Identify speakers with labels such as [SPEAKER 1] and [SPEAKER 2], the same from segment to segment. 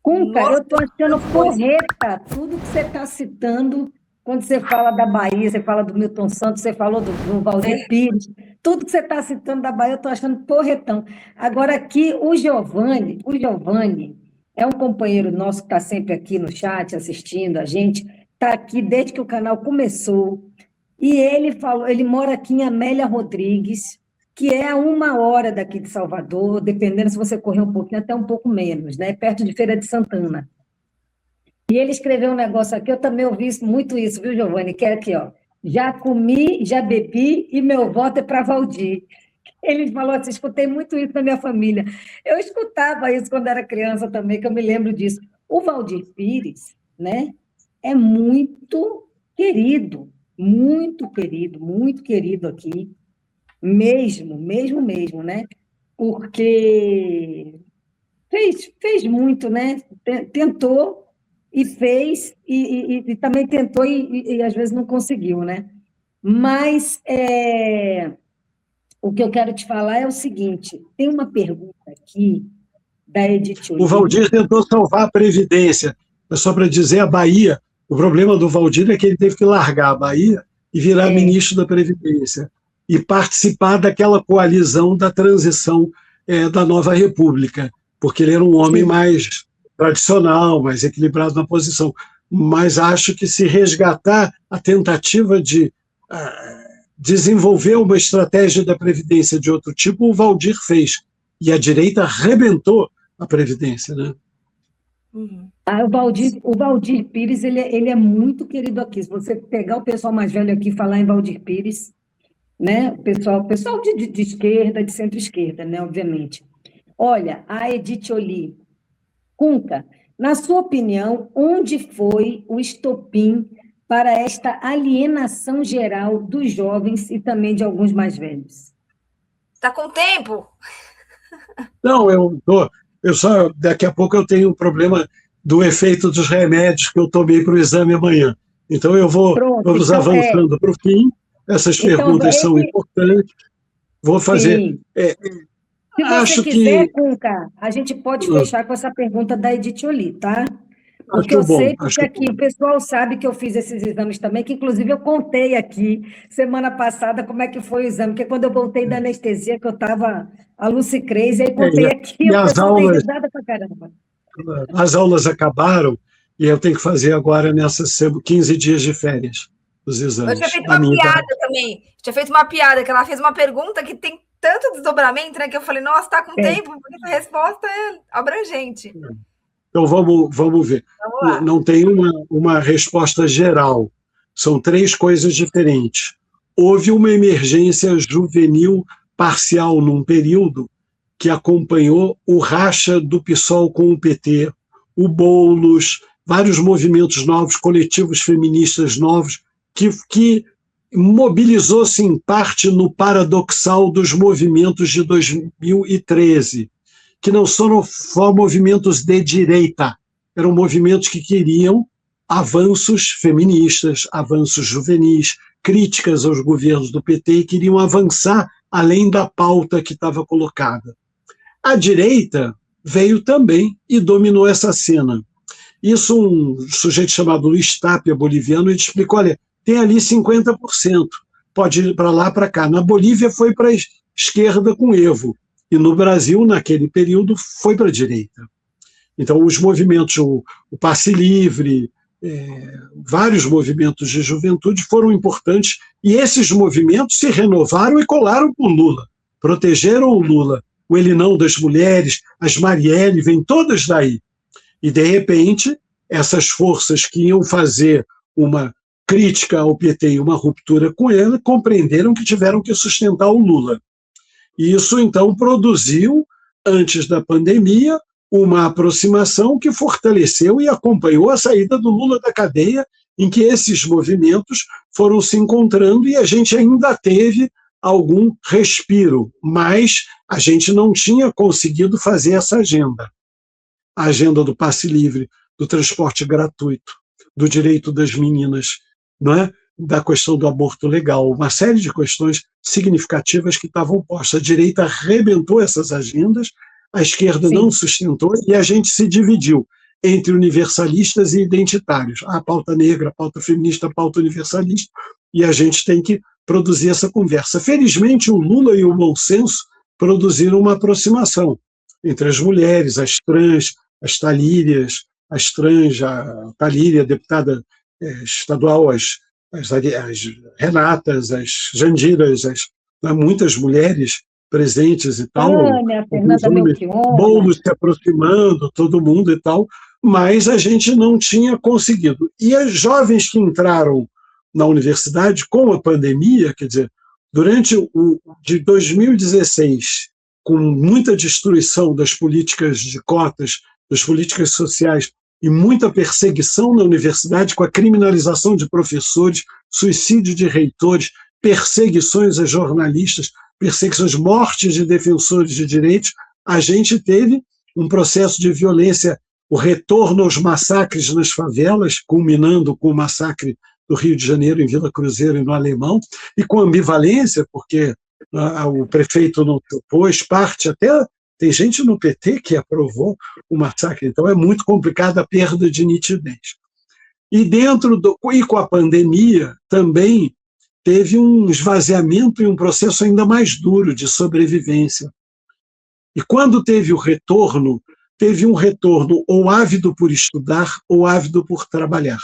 [SPEAKER 1] Cunca, eu
[SPEAKER 2] Nossa,
[SPEAKER 1] estou achando
[SPEAKER 2] coisa.
[SPEAKER 1] porreta tudo que você está citando quando você fala da Bahia, você fala do Milton Santos, você falou do Valdir Pires, tudo que você está citando da Bahia, eu estou achando porretão. Agora aqui, o Giovanni é um companheiro nosso que está sempre aqui no chat assistindo a gente, está aqui desde que o canal começou, e ele falou, ele mora aqui em Amélia Rodrigues, que é a 1 hora daqui de Salvador, dependendo se você correr um pouquinho, até um pouco menos, né? Perto de Feira de Santana. E ele escreveu um negócio aqui, eu também ouvi muito isso, viu, Giovanni? Que é aqui, ó. Já comi, já bebi e meu voto é para Valdir. Ele falou assim, escutei muito isso na minha família. Eu escutava isso quando era criança também, que eu me lembro disso. O Valdir Pires, né, é muito querido aqui, mesmo, né? Porque fez muito, né? Tentou e fez, e também tentou e às vezes não conseguiu, né? Mas o que eu quero te falar é o seguinte: tem uma pergunta aqui da Edith
[SPEAKER 3] O
[SPEAKER 1] Oli.
[SPEAKER 3] Valdir tentou salvar a Previdência, mas só para dizer, a Bahia, o problema do Valdir é que ele teve que largar a Bahia e virar ministro da Previdência e participar daquela coalizão da transição da nova república, porque ele era um homem mais tradicional, mais equilibrado na posição. Mas acho que se resgatar a tentativa de desenvolver uma estratégia da Previdência de outro tipo, o Valdir fez. E a direita arrebentou a Previdência, né?
[SPEAKER 1] O Valdir Pires, ele é muito querido aqui. Se você pegar o pessoal mais velho aqui e falar em Valdir Pires, né? O pessoal de esquerda, de centro-esquerda, né? Obviamente. Olha, a Edith Oli. Cunca, na sua opinião, onde foi o estopim para esta alienação geral dos jovens e também de alguns mais velhos?
[SPEAKER 2] Tá com tempo?
[SPEAKER 3] Não, daqui a pouco eu tenho um problema do efeito dos remédios que eu tomei para o exame amanhã. Então vamos avançando para o fim. Essas perguntas são importantes. Vou fazer.
[SPEAKER 1] Se você quiser, Cunca, a gente pode fechar com essa pergunta da Edith Oli, tá? Porque eu sei, porque aqui o pessoal sabe que eu fiz esses exames também, que inclusive eu contei aqui, semana passada, como é que foi o exame, porque quando eu voltei da anestesia, que eu estava a Lucy Crazy, aí contei aqui, o pessoal tem risada pra caramba.
[SPEAKER 3] As aulas acabaram e eu tenho que fazer agora nessas 15 dias de férias os exames.
[SPEAKER 2] Eu tinha feito uma piada também, que ela fez uma pergunta que tem tanto desdobramento, né, que eu falei, nossa, tá com tempo, porque essa resposta é abrangente.
[SPEAKER 3] Então, vamos ver. Não tem uma resposta geral. São 3 coisas diferentes. Houve uma emergência juvenil parcial num período que acompanhou o racha do PSOL com o PT, o Boulos, vários movimentos novos, coletivos feministas novos, que mobilizou-se em parte no paradoxal dos movimentos de 2013, que não foram só movimentos de direita, eram movimentos que queriam avanços feministas, avanços juvenis, críticas aos governos do PT e queriam avançar além da pauta que estava colocada. A direita veio também e dominou essa cena. Isso um sujeito chamado Luiz Tapia, boliviano, ele explicou, olha, tem ali 50%, pode ir para lá, para cá. Na Bolívia foi para a esquerda com Evo, e no Brasil, naquele período, foi para a direita. Então, os movimentos, o Passe Livre, vários movimentos de juventude foram importantes, e esses movimentos se renovaram e colaram com Lula, protegeram o Lula, o Ele Não das mulheres, as Marielle, vêm todas daí. E, de repente, essas forças que iam fazer uma crítica ao PT e uma ruptura com ele, compreenderam que tiveram que sustentar o Lula. E isso, então, produziu, antes da pandemia, uma aproximação que fortaleceu e acompanhou a saída do Lula da cadeia, em que esses movimentos foram se encontrando e a gente ainda teve algum respiro, mas a gente não tinha conseguido fazer essa agenda. A agenda do passe livre, do transporte gratuito, do direito das meninas, não é? Da questão do aborto legal, uma série de questões significativas que estavam postas. A direita arrebentou essas agendas, a esquerda não sustentou e a gente se dividiu. entre universalistas e identitários. A pauta negra, a pauta feminista, a pauta universalista, e a gente tem que produzir essa conversa. Felizmente, o Lula e o Bom Senso produziram uma aproximação entre as mulheres, as trans, as talírias, as trans, a Talíria, deputada estadual, as Renatas, as Jandiras, muitas mulheres presentes e tal,
[SPEAKER 1] Fernanda Melchior,
[SPEAKER 3] Boulos se aproximando, todo mundo e tal, mas a gente não tinha conseguido. E as jovens que entraram na universidade com a pandemia, quer dizer, durante de 2016, com muita destruição das políticas de cotas, das políticas sociais, e muita perseguição na universidade, com a criminalização de professores, suicídio de reitores, perseguições a jornalistas, perseguições, mortes de defensores de direitos, a gente teve um processo de violência, o retorno aos massacres nas favelas, culminando com o massacre do Rio de Janeiro, em Vila Cruzeiro e no Alemão, e com ambivalência, porque o prefeito não propôs, parte até... Tem gente no PT que aprovou o massacre, então é muito complicada a perda de nitidez. E com a pandemia também teve um esvaziamento e um processo ainda mais duro de sobrevivência. E quando teve um retorno ou ávido por estudar ou ávido por trabalhar.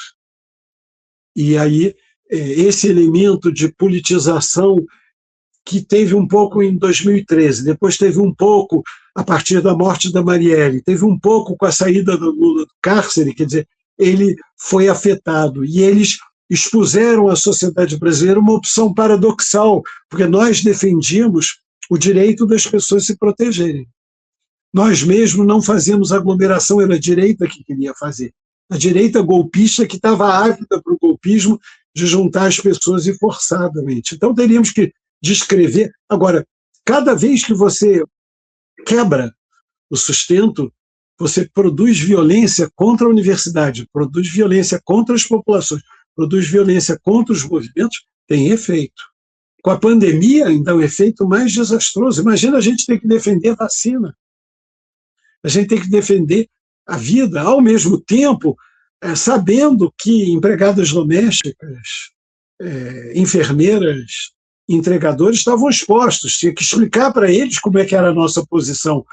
[SPEAKER 3] E aí esse elemento de politização que teve um pouco em 2013, depois teve um pouco a partir da morte da Marielle, teve um pouco com a saída do Lula do cárcere, quer dizer, ele foi afetado, e eles expuseram à sociedade brasileira uma opção paradoxal, porque nós defendíamos o direito das pessoas se protegerem. Nós mesmos não fazíamos aglomeração, era a direita que queria fazer. A direita golpista que estava ávida para o golpismo de juntar as pessoas e forçadamente. Então teríamos que descrever. Agora, cada vez que você quebra o sustento, você produz violência contra a universidade, produz violência contra as populações, produz violência contra os movimentos, tem efeito. Com a pandemia, ainda é um efeito mais desastroso. Imagina a gente ter que defender a vacina. A gente tem que defender a vida, ao mesmo tempo, sabendo que empregadas domésticas, enfermeiras, entregadores estavam expostos, tinha que explicar para eles como é que era a nossa posição,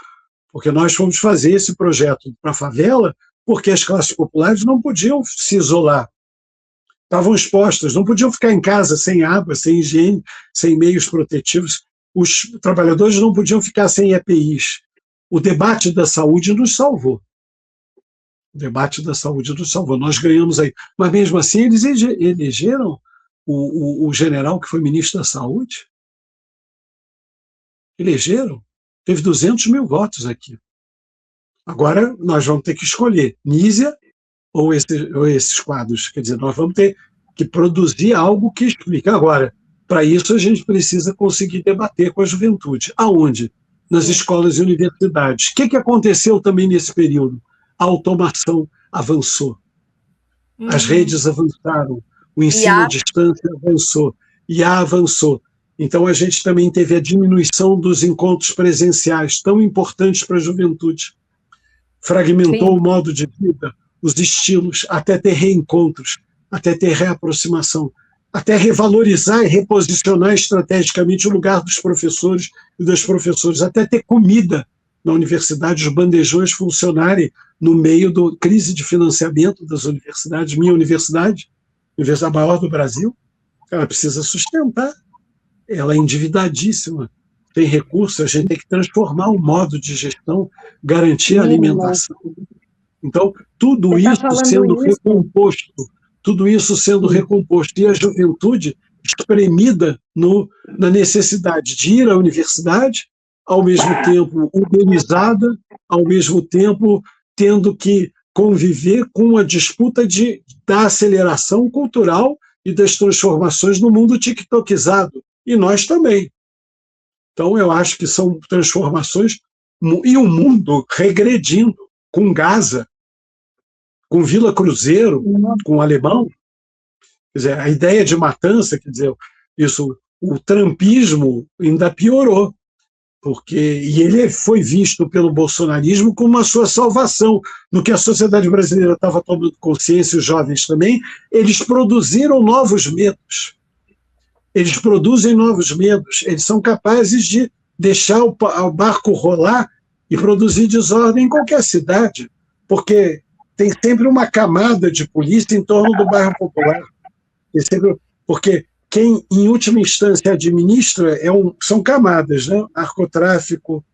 [SPEAKER 3] porque nós fomos fazer esse projeto para a favela, porque as classes populares não podiam se isolar, estavam expostas, não podiam ficar em casa sem água, sem higiene, sem meios protetivos, os trabalhadores não podiam ficar sem EPIs. O debate da saúde nos salvou. O debate da saúde nos salvou. Nós ganhamos aí. Mas, mesmo assim, eles elegeram o general que foi ministro da Saúde. Elegeram. Teve 200 mil votos aqui. Agora, nós vamos ter que escolher Nízia ou esses quadros. Quer dizer, nós vamos ter que produzir algo que explique. Agora, para isso, a gente precisa conseguir debater com a juventude. Aonde? Nas escolas e universidades. O que aconteceu também nesse período? A automação avançou. As redes avançaram. O ensino à distância avançou. IA avançou. Então, a gente também teve a diminuição dos encontros presenciais, tão importantes para a juventude. Fragmentou o modo de vida, os estilos, até ter reencontros, até ter reaproximação, até revalorizar e reposicionar estrategicamente o lugar dos professores e das professoras, até ter comida na universidade, os bandejões funcionarem no meio da crise de financiamento das universidades. Minha universidade, a universidade maior do Brasil, ela precisa sustentar, ela é endividadíssima, tem recursos, a gente tem que transformar o modo de gestão, garantir a alimentação. Então, tudo isso sendo recomposto, e a juventude espremida na necessidade de ir à universidade, ao mesmo tempo uberizada, ao mesmo tempo tendo que conviver com a disputa da aceleração cultural e das transformações no mundo tiktokizado, e nós também. Então, eu acho que são transformações, e o mundo regredindo, com Gaza, com Vila Cruzeiro, com o Alemão. Quer dizer, a ideia de matança, quer dizer, o trumpismo ainda piorou. E ele foi visto pelo bolsonarismo como a sua salvação. No que a sociedade brasileira estava tomando consciência, os jovens também, eles produziram novos medos. Eles produzem novos medos. Eles são capazes de deixar o barco rolar e produzir desordem em qualquer cidade, porque tem sempre uma camada de polícia em torno do bairro popular. Porque quem, em última instância, administra são camadas, né? Narcotráfico,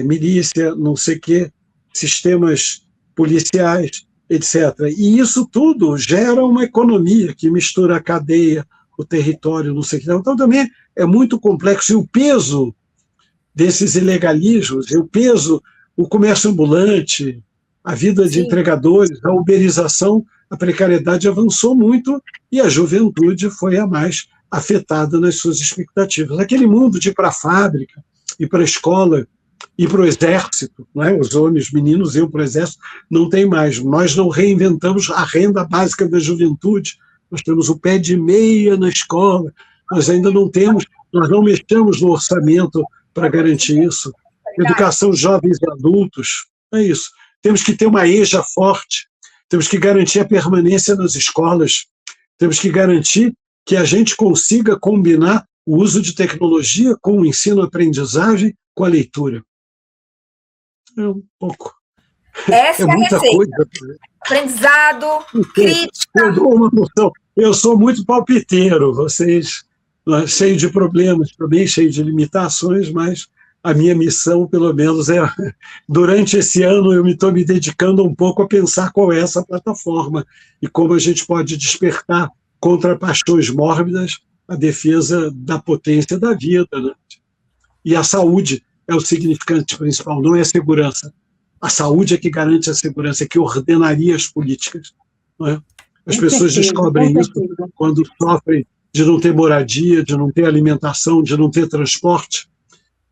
[SPEAKER 3] milícia, não sei o quê, sistemas policiais, etc. E isso tudo gera uma economia que mistura a cadeia, o território, não sei o quê. Então, também é muito complexo. E o peso desses ilegalismos, o comércio ambulante, a vida de entregadores, a uberização, a precariedade avançou muito e a juventude foi a mais afetada nas suas expectativas. Aquele mundo de ir para a fábrica, ir para a escola, ir para o exército, não é? Os homens, os meninos iam para o exército, não tem mais. Nós não reinventamos a renda básica da juventude, nós temos o pé de meia na escola, nós ainda não temos, nós não mexemos no orçamento para garantir isso. Educação jovens e adultos, é isso. Temos que ter uma EJA forte, temos que garantir a permanência nas escolas, temos que garantir que a gente consiga combinar o uso de tecnologia com o ensino-aprendizagem, com a leitura. É um pouco.
[SPEAKER 2] Essa é
[SPEAKER 3] muita coisa.
[SPEAKER 2] Aprendizado, crítica.
[SPEAKER 3] Eu dou uma noção. Eu sou muito palpiteiro, vocês, cheio de problemas também, cheio de limitações, mas a minha missão, pelo menos, durante esse ano eu estou me dedicando um pouco a pensar qual é essa plataforma e como a gente pode despertar contra paixões mórbidas a defesa da potência da vida, né? E a saúde é o significante principal, não é a segurança. A saúde é que garante a segurança, é que ordenaria as políticas, não é? As pessoas descobrem isso quando sofrem de não ter moradia, de não ter alimentação, de não ter transporte.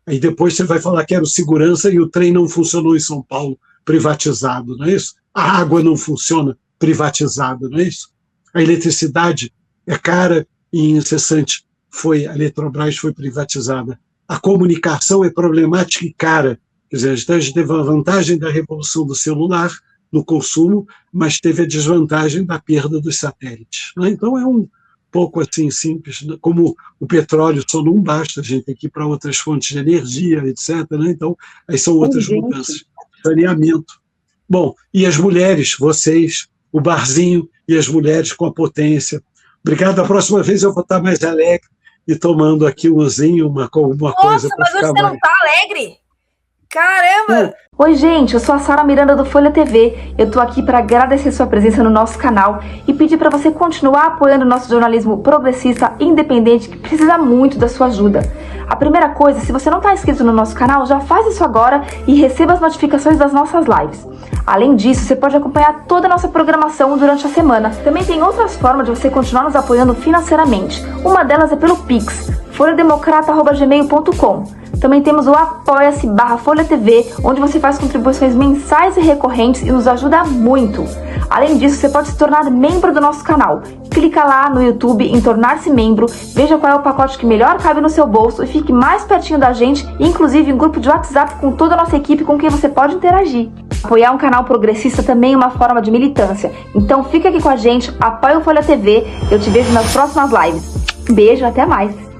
[SPEAKER 3] Aí depois você vai falar que era segurança e o trem não funcionou em São Paulo, privatizado, não é isso? A água não funciona, privatizada, não é isso? A eletricidade é cara e incessante, a Eletrobras foi privatizada. A comunicação é problemática e cara. Quer dizer, a gente teve a vantagem da revolução do celular no consumo, mas teve a desvantagem da perda dos satélites, né? Então é um pouco assim simples, como o petróleo só não basta, a gente tem que ir para outras fontes de energia, etc., né? Então, aí são outras mudanças. Saneamento. Bom, e as mulheres, vocês, o barzinho e as mulheres com a potência. Obrigado, da próxima vez eu vou estar mais alegre e tomando aqui um vinho, alguma coisa para ficar mais...
[SPEAKER 2] Nossa, mas você não está alegre? Caramba!
[SPEAKER 4] Oi, gente, eu sou a Sara Miranda do Folha TV. Eu tô aqui para agradecer sua presença no nosso canal e pedir para você continuar apoiando o nosso jornalismo progressista independente, que precisa muito da sua ajuda. A primeira coisa, se você não está inscrito no nosso canal, já faz isso agora e receba as notificações das nossas lives. Além disso, você pode acompanhar toda a nossa programação durante a semana. Também tem outras formas de você continuar nos apoiando financeiramente. Uma delas é pelo Pix, folhademocrata@gmail.com. Também temos o apoia-se/Folha TV, onde você faz contribuições mensais e recorrentes e nos ajuda muito. Além disso, você pode se tornar membro do nosso canal. Clica lá no YouTube em tornar-se membro, veja qual é o pacote que melhor cabe no seu bolso e fique mais pertinho da gente, inclusive em grupo de WhatsApp com toda a nossa equipe com quem você pode interagir. Apoiar um canal progressista também é uma forma de militância. Então fica aqui com a gente, apoia o Folha TV, eu te vejo nas próximas lives. Beijo, até mais!